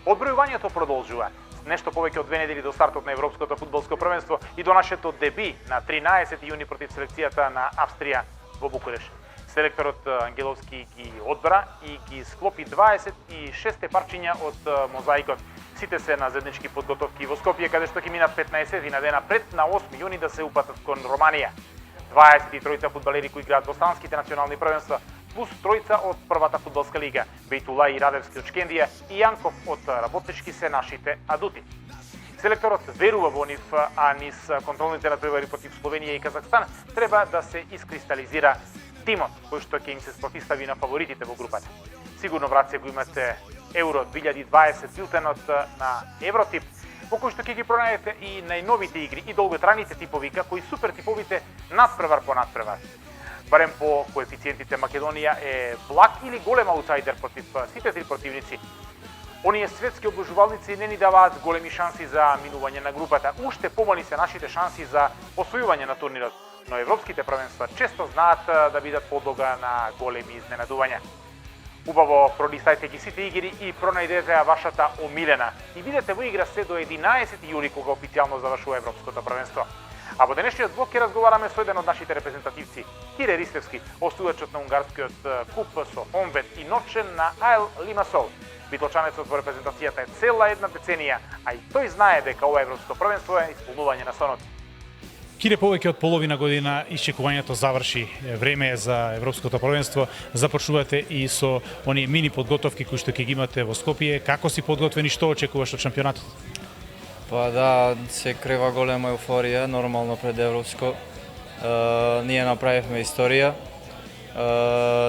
Одбројувањето продолжува. Нешто повеќе од 2 недели до стартот на Европското фудбалско првенство и до нашето деби на 13 јуни против селекцијата на Австрија во Букуреш. Селекторот Ангеловски ги одбра и ги склопи 26 парчиња од мозаикот. Сите се на заеднички подготовки во Скопје, каде што ќе минат 15 на дена пред на 8 јуни да се упатат кон Романија. 23 фудбалери кои играат во странските национални првенства, плюс тројца од првата фудбалска лига, Бејтула и Радевски од Шкендија и Јанков од Работнички се нашите адути. Селекторот верува во нив, а низ контролните надпревари против Словенија и Казахстан треба да се искристализира тимот кој што ќе им се спротивстави на фаворитите во групата. Сигурно врат се го имате Евро 2020 билтенот на Евротип, во кој што ќе ги пронајдете и најновите игри и долготрајните типови, како и супер типовите надпревар по надпревар. Барем по коефициентите Македонија е благ или голем аутсайдер против сите три противници. Оние светски обложувалници не ни даваат големи шанси за минување на групата. Уште помали се нашите шанси за освојување на турнирот, но европските првенства често знаат да бидат подлога на големи изненадувања. Убаво пролистајте ги сите игри и пронајдете ја вашата омилена и бидете во игра се до 11 јули кога официјално завршува Европското првенство. А во денешниот блок ќе разговараме со еден од нашите репрезентативци, Кире Ристевски, освојачот на унгарскиот куп со Хомвет и Ночен на АЛ Лимасол. Битолчанецот во репрезентацијата е цела една деценија, а и тој знае дека ова Европско првенство е исполнување на сонот. Кире, повеќе од половина година исчекувањето заврши. Време е за Европското првенство. Започнувате и со они мини подготовки кои што ќе ги имате во Скопје. Како си подготвени, што очекуваш од шампионатот? Па да, се крива голема еуфорија, нормално пред Европско. Ние направивме историја.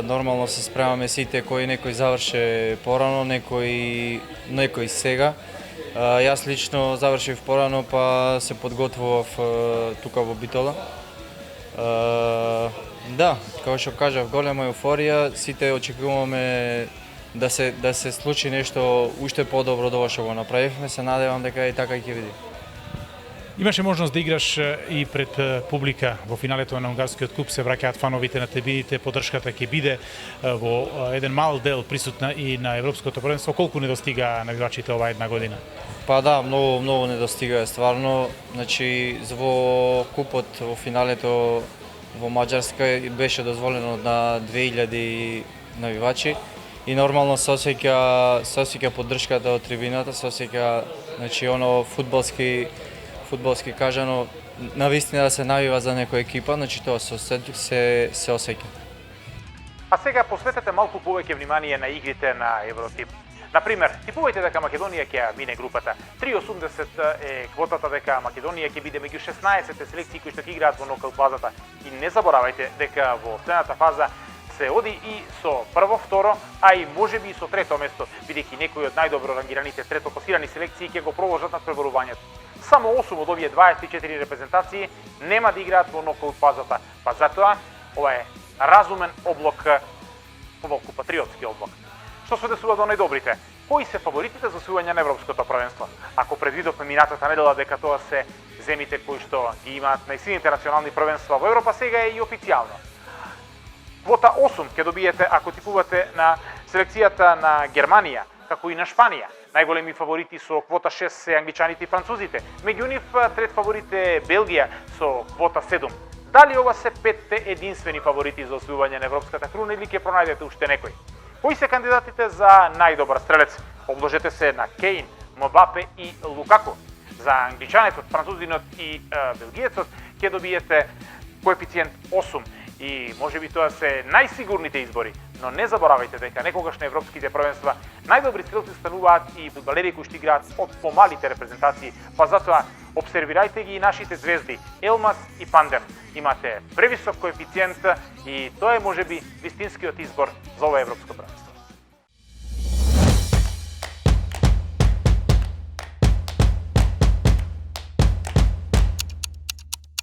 Нормално се спремаме сите, кои некој заврше порано, некој сега. Јас лично завршив порано, па се подготвував тука во Битола. Да, како што кажав, голема еуфорија, сите очекуваме да се случи нешто уште подобро од ова што го направивме, се надевам дека и така ќе биде. Имаше можност да играш и пред публика во финалето на унгарскиот куп, се враќаат фановите на тебидите, поддршката ќе биде во еден мал дел присутна и на Европското првенство. Колку недостига навивачите ова една година? Па да, многу недостига стварно. Значи, во купот во финалето во Маđарска беше дозволено на 2000 навивачи и нормално се осеќа поддршката од трибината, се осеќа, значи, оно фудбалски кажано, навистина да се навива за некоја екипа, значи тоа се осеќа. А сега посветете малку повеќе внимание на игрите на Евротип. Например, типувајте дека Македонија ќе мине групата. 3,80 е квотата дека Македонија ќе биде меѓу 16 селекции кои што ќе играат во нокаут фазата. И не заборавајте дека во следната фаза се оди и со прво, второ, а и можеби и со трето место, бидејќи некои од најдобро рангираните трето класирани селекции ќе го продолжат надпреварувањето. Само 8 од овие 24 репрезентации нема да играат во нокаут фазата, па затоа ова е разумен облок, помалку патриотски облок. Што се десува до најдобрите? Кои се фаворитите за освојување на Европското првенство? Ако предвидовме минатата недела дека тоа се земите кои што ги имаат најсилните национални првенства во Европа, сега е и официјално. Квота 8 ќе добиете ако типувате на селекцијата на Германија, како и на Шпанија. Најголеми фаворити со квота 6 се англичаните и французите. Меѓу нив трет фаворит е Белгија со квота 7. Дали ова се петте единствени фаворити за освојување на европската круна или ќе пронајдете уште некој? Кои се кандидатите за најдобар стрелец? Обложете се на Кейн, Мбапе и Лукаку. За англичанецот, французинот и белгиецот ќе добиете коефициент 8 и можеби тоа се најсигурните избори, но не заборавајте дека некогаш на европските првенства најдобри стрелци стануваат и фудбалери кои што играат од помалите репрезентации, па затоа обсервирајте ги и нашите звезди Елмас и Пандем. Имате превисок коефициент и тоа е можеби вистинскиот избор за ова европско првенство.